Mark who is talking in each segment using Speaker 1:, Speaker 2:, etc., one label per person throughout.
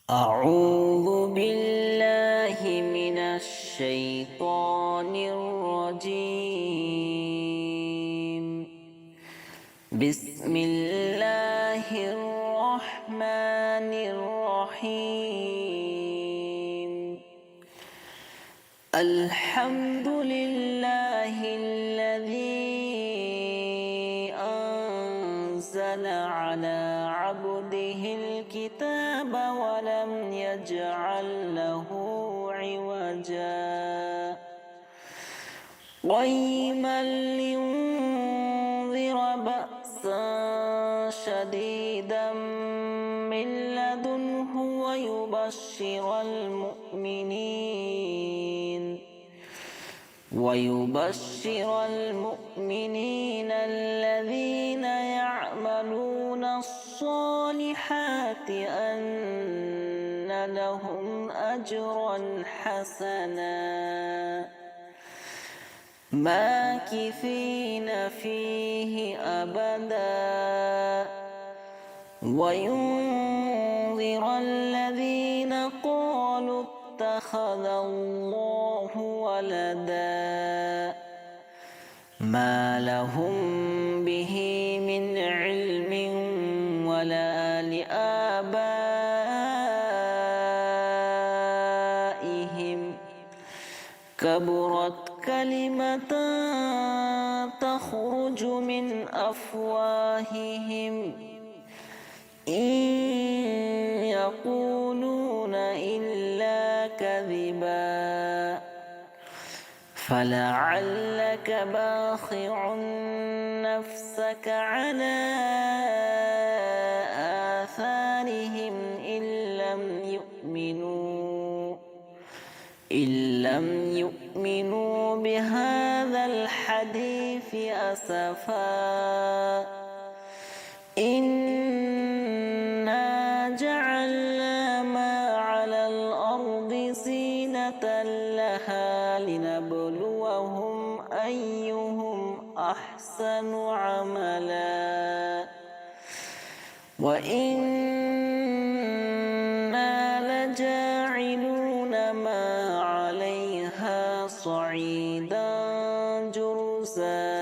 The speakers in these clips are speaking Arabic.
Speaker 1: أعوذ بالله من الشيطان الرجيم. بسم الله الرحمن الرحيم. الحمد لله الذي أنزل على عبده الكتاب ولم يجعل له عوجا قيما لينذر بأسا شديدا من لدنه ويبشر المؤمنين الذين يعملون الصالحات أن لهم أجرا حسنا ماكثين فيه أبدا وينذر الذين قالوا اتخذ الله ولدا ما لهم به من علم ولا لآبائهم كبرت كلمة تخرج من أفواههم إن يقولون إلا كذبا فلعلك باخع نفسك على آثارهم إن لم يؤمنوا بهذا الحديث أسفا إنا جعلنا ما على الأرض زينة لها لنبلوهم أيهم أحسن عملا وإنا لجاعلون ما عليها صعيدا جرزا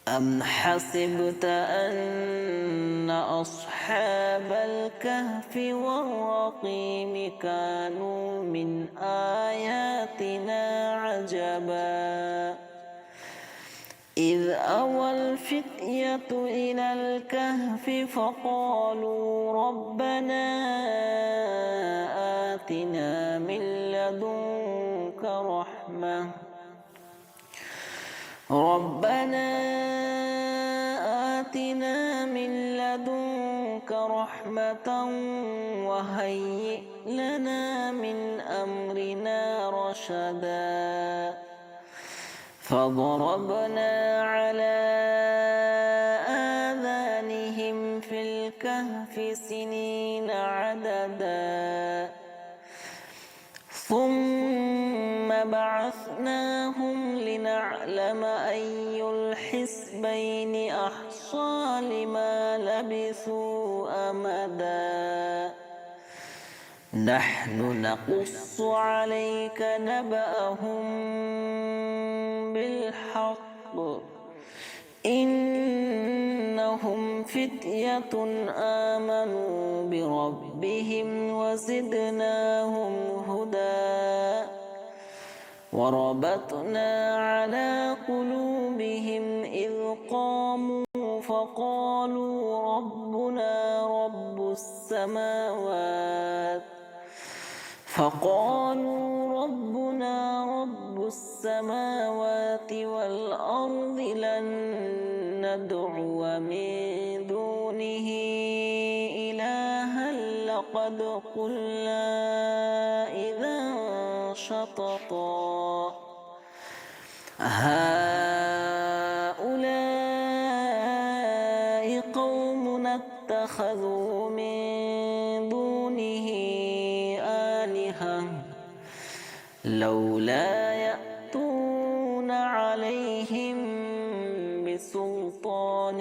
Speaker 1: أم حسبت أن أصحاب الكهف والرقيم كانوا من آياتنا عجبا إذ أوى الفتية إلى الكهف فقالوا ربنا آتنا من لدنك رحمة وهيئ لنا من أمرنا رشدا فضربنا على آذانهم في الكهف سنين عددا ثم بعثناهم لنعلم أي الحزبين أحصى لما لبثوا أمدا نحن نقص عليك نبأهم بالحق إنهم فتية آمنوا بربهم وزدناهم هدى وربطنا على قلوبهم إذ قاموا فقالوا ربنا رب السماوات والأرض لن ندعو من دونه إلها لقد قلنا إذا شططا هؤلاء قوم اتخذوا من دونه آلهة لولا يأتون عليهم بسلطان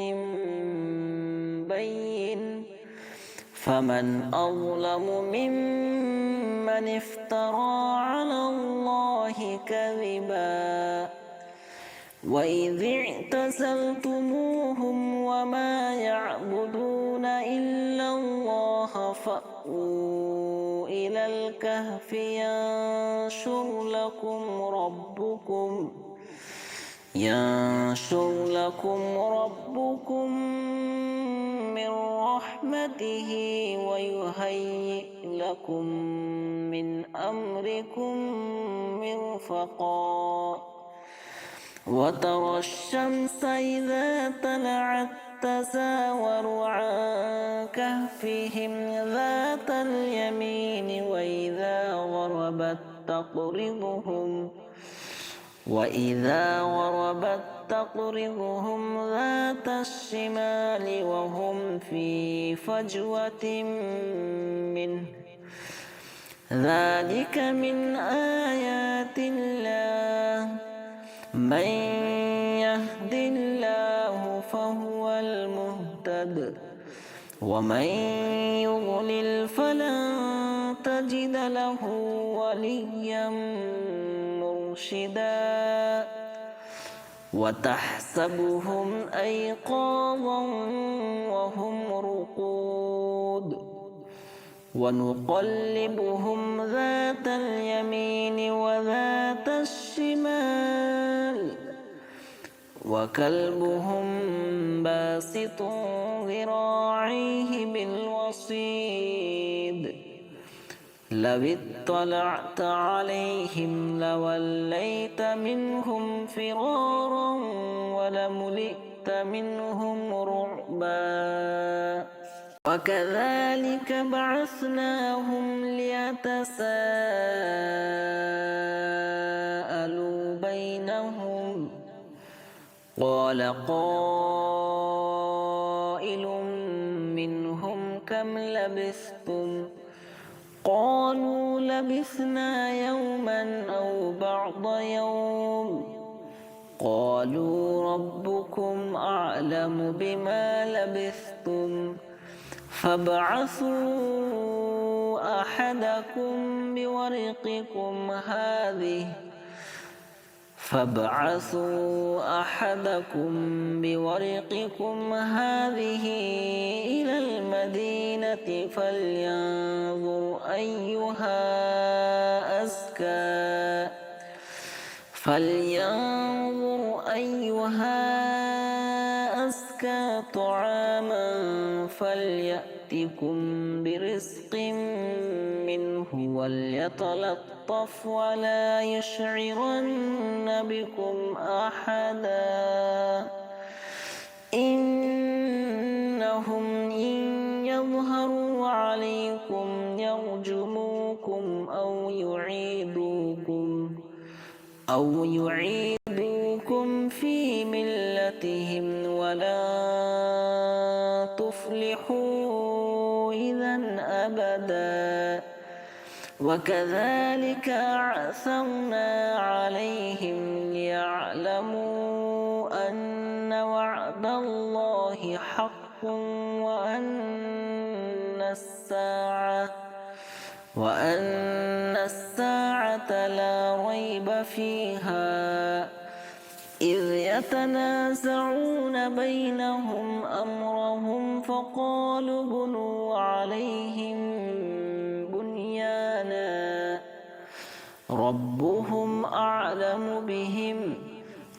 Speaker 1: بين فمن أظلم ممن افترى على الله كذبا وإذ اعتزلتموهم وما يعبدون إلا الله فأووا إلى الكهف ينشر لكم ربكم من رحمته ويهيئ لكم من أمركم مرفقا وترى الشمس إذا طلعت تزاور عن كهفهم ذات اليمين وإذا غربت تقرضهم ذات الشمال وهم في فجوة منه ذلك من آيات الله من يهد الله فهو المهتد ومن يضلل فلن تجد له وليا مرشدا وتحسبهم أيقاظا وهم رقود ونقلبهم ذات اليمين وذات الشمال وكلبهم باسط ذراعيه بالوصيد لو اطلعت عليهم لوليت منهم فرارا ولملئت منهم رعبا وكذلك بعثناهم ليتساءلوا بينهم قال قائل منهم كم لبثتم قالوا لبثنا يوما أو بعض يوم قالوا ربكم أعلم بما لبثتم فابعثوا أحدكم بورقكم هذه إلى المدينة فلينظر أيها أزكى طعاما فليأتكم برزق منه وليتلطف ولا يشعرن بكم أحدا إنهم إن يظهروا عليكم يرجموكم أو يعيدوكم في ملتهم ولا تفلحوا إذا أبدا وكذلك أعثرنا عليهم ليعلموا أن وعد الله حق وأن الساعة لا ريب فيها إذ يتنازعون بينهم أمرهم فقالوا بنوا عليهم بنيانا ربهم أعلم بهم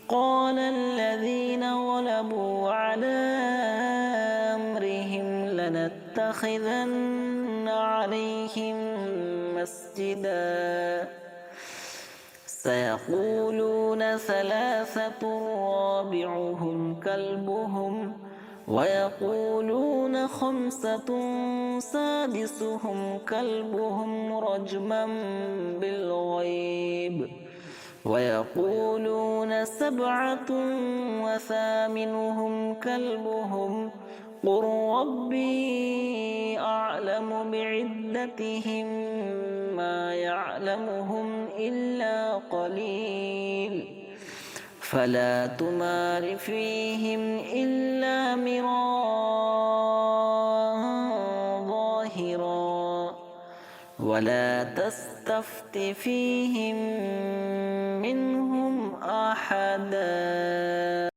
Speaker 1: قال الذين غلبوا على أمرهم لنتخذن عليهم مسجدا سيقولون ثلاثة رابعهم كلبهم ويقولون خمسة سادسهم كلبهم رجما بالغيب ويقولون سبعة وثامنهم كلبهم قل ربي أعلم بعدتهم ما يعلمهم إلا قليل فلا تمار فيهم إلا مراء ظاهرا خيرا ولا تستفت فيهم منهم أحدا